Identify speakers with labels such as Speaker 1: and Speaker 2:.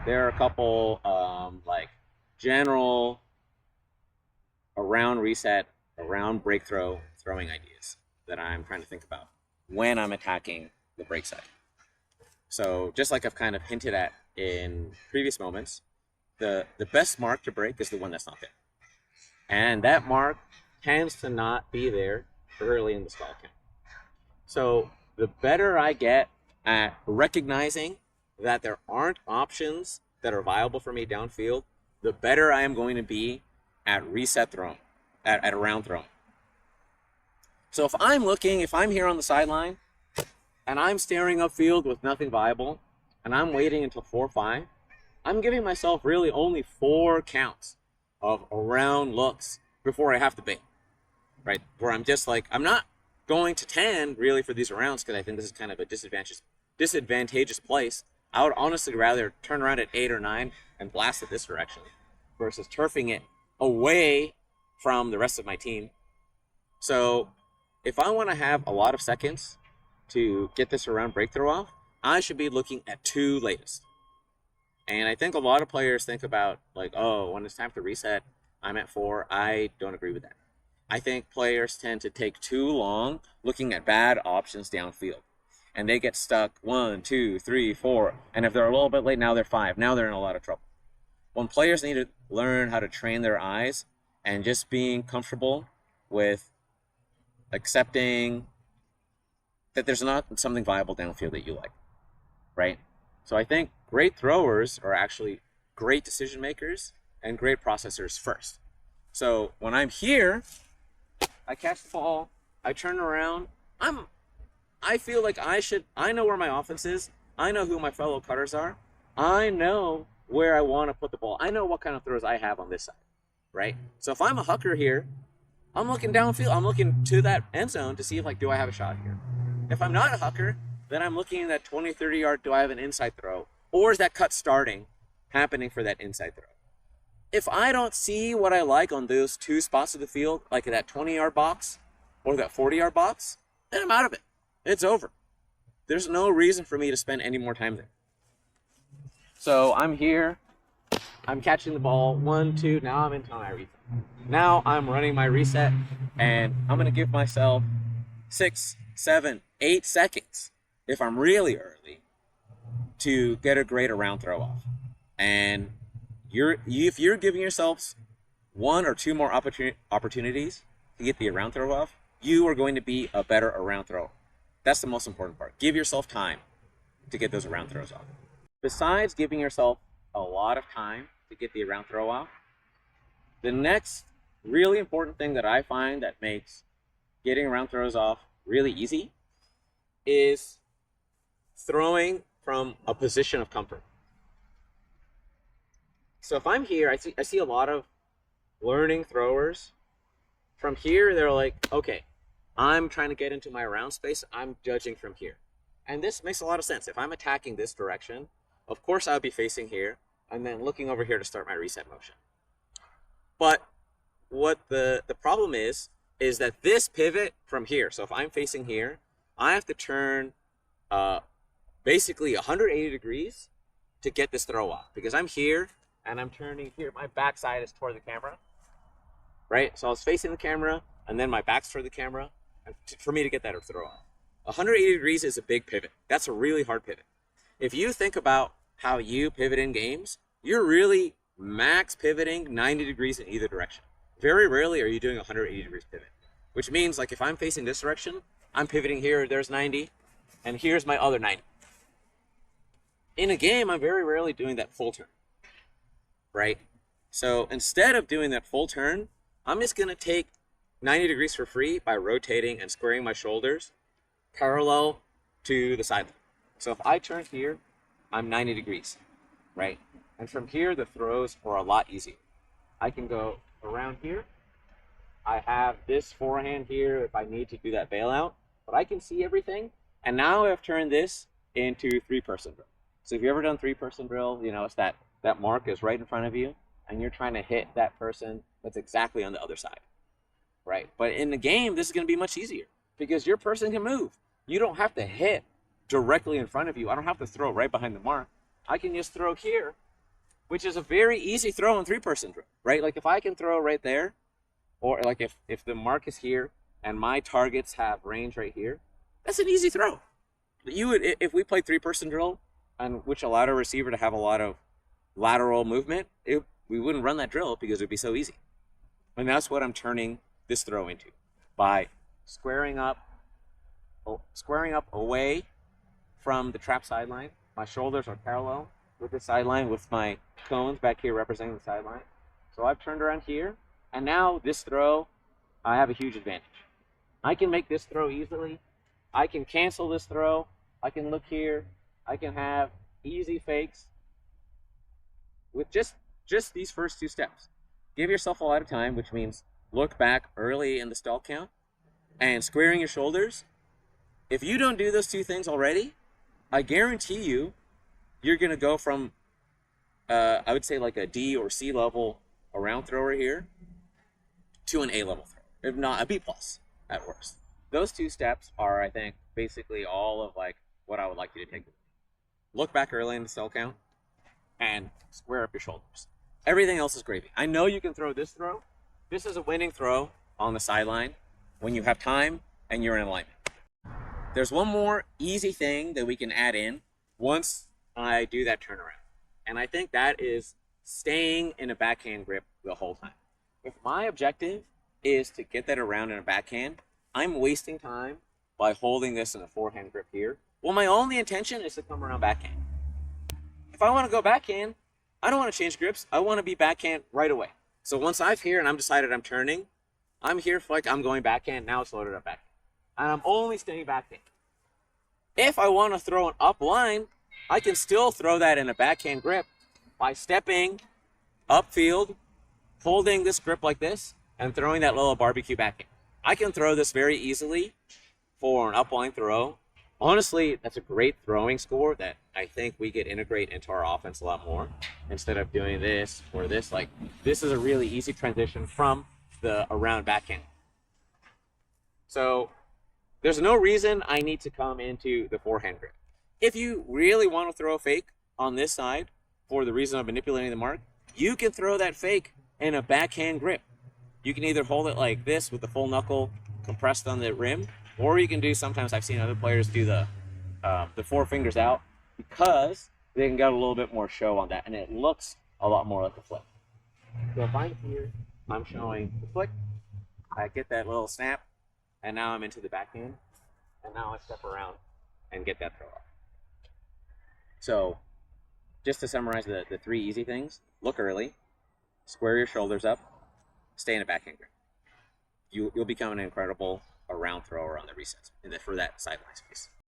Speaker 1: there are a couple like general around reset, around break throw throwing ideas that I'm trying to think about when I'm attacking the break side. So just like I've kind of hinted at in previous moments, the best mark to break is the one that's not there. And that mark tends to not be there early in the stall count. So the better I get at recognizing that there aren't options that are viable for me downfield, the better I am going to be at reset throwing, at around throwing. So if I'm here on the sideline and I'm staring upfield with nothing viable and I'm waiting until 4-5, I'm giving myself really only 4 counts of around looks before I have to bait, right? Where I'm just like, I'm not going to 10 really for these rounds because I think this is kind of a disadvantageous place. I would honestly rather turn around at 8 or 9 and blast it this direction versus turfing it away from the rest of my team. So if I want to have a lot of seconds to get this around breakthrough off, I should be looking at 2 latest. And I think a lot of players think about like, oh, when it's time to reset, I'm at 4. I don't agree with that. I think players tend to take too long looking at bad options downfield. And they get stuck 1, 2, 3, 4. And if they're a little bit late, now they're 5. Now they're in a lot of trouble. When players need to learn how to train their eyes and just being comfortable with accepting that there's not something viable downfield that you like, right? So I think great throwers are actually great decision makers and great processors first. So when I'm here, I catch the ball, I turn around, I feel like I know where my offense is. I know who my fellow cutters are. I know where I want to put the ball. I know what kind of throws I have on this side, right? So if I'm a hooker here, I'm looking downfield. I'm looking to that end zone to see if, like, do I have a shot here? If I'm not a hooker, then I'm looking at that 20, 30 yard, do I have an inside throw? Or is that cut starting happening for that inside throw? If I don't see what I like on those 2 spots of the field, like that 20-yard box or that 40-yard box, then I'm out of it. It's over. There's no reason for me to spend any more time there. So I'm here. I'm catching the ball. 1, 2. Now I'm into my reset. Now I'm running my reset, and I'm going to give myself 6, 7, 8 seconds if I'm really early to get a great around throw off. And if you're giving yourselves 1 or 2 more opportunities to get the around throw off, you are going to be a better around throw. That's the most important part. Give yourself time to get those around throws off. Besides giving yourself a lot of time to get the around throw off, the next really important thing that I find that makes getting around throws off really easy is throwing from a position of comfort. So if I'm here, I see a lot of learning throwers. From here, they're like, okay, I'm trying to get into my around space. I'm judging from here. And this makes a lot of sense. If I'm attacking this direction, of course I would be facing here and then looking over here to start my reset motion. But what the problem is that this pivot from here, so if I'm facing here, I have to turn basically 180 degrees to get this throw off because I'm here and I'm turning here. My backside is toward the camera, right? So I was facing the camera and then my back's toward the camera for me to get that throw off. 180 degrees is a big pivot. That's a really hard pivot. If you think about how you pivot in games, you're really max pivoting 90 degrees in either direction. Very rarely are you doing 180 degrees pivot, which means like if I'm facing this direction, I'm pivoting here, there's 90, and here's my other 90. In a game, I'm very rarely doing that full turn, right? So instead of doing that full turn, I'm just going to take 90 degrees for free by rotating and squaring my shoulders parallel to the sideline. So if I turn here, I'm 90 degrees, right? And from here, the throws are a lot easier. I can go around here. I have this forehand here if I need to do that bailout, but I can see everything. And now I've turned this into 3-person drill. So if you've ever done 3-person drill, you know, it's that mark is right in front of you and you're trying to hit that person that's exactly on the other side, right? But in the game, this is going to be much easier because your person can move. You don't have to hit directly in front of you. I don't have to throw right behind the mark. I can just throw here which is a very easy throw in three-person drill, right? Like if I can throw right there, or like if the mark is here and my targets have range right here, that's an easy throw. You would, if we played three-person drill, and which allowed a receiver to have a lot of lateral movement, we wouldn't run that drill because it would be so easy. And that's what I'm turning this throw into by squaring up away from the trap sideline. My shoulders are parallel with the sideline with my cones back here representing the sideline. So I've turned around here, and now this throw, I have a huge advantage. I can make this throw easily. I can cancel this throw. I can look here. I can have easy fakes with just these first two steps. Give yourself a lot of time, which means look back early in the stall count and squaring your shoulders. If you don't do those two things already, I guarantee you're going to go from, I would say like a D or C level around thrower here to an A level thrower, if not a B plus at worst. Those two steps are, I think, basically all of like what I would like you to take. Look back early in the stall count and square up your shoulders. Everything else is gravy. I know you can throw this throw. This is a winning throw on the sideline when you have time and you're in alignment. There's one more easy thing that we can add in once I do that turnaround. And I think that is staying in a backhand grip the whole time. If my objective is to get that around in a backhand, I'm wasting time by holding this in a forehand grip here. Well, my only intention is to come around backhand. If I want to go backhand, I don't want to change grips. I want to be backhand right away. So once I'm here and I'm decided I'm turning, I'm here for like I'm going backhand, now it's loaded up backhand. And I'm only staying backhand. If I want to throw an up line, I can still throw that in a backhand grip by stepping upfield, holding this grip like this, and throwing that little barbecue backhand. I can throw this very easily for an upline throw. Honestly, that's a great throwing score that I think we could integrate into our offense a lot more instead of doing this or this. Like, this is a really easy transition from the around backhand. So there's no reason I need to come into the forehand grip. If you really want to throw a fake on this side for the reason of manipulating the mark, you can throw that fake in a backhand grip. You can either hold it like this with the full knuckle compressed on the rim, or you can do, sometimes I've seen other players do the four fingers out because they can get a little bit more show on that, and it looks a lot more like a flick. So if I'm here, I'm showing the flick, I get that little snap, and now I'm into the backhand, and now I step around and get that throw up. So just to summarize the three easy things: look early, square your shoulders up, stay in a backhand grip. You'll become an incredible around thrower on the resets for that sideline space.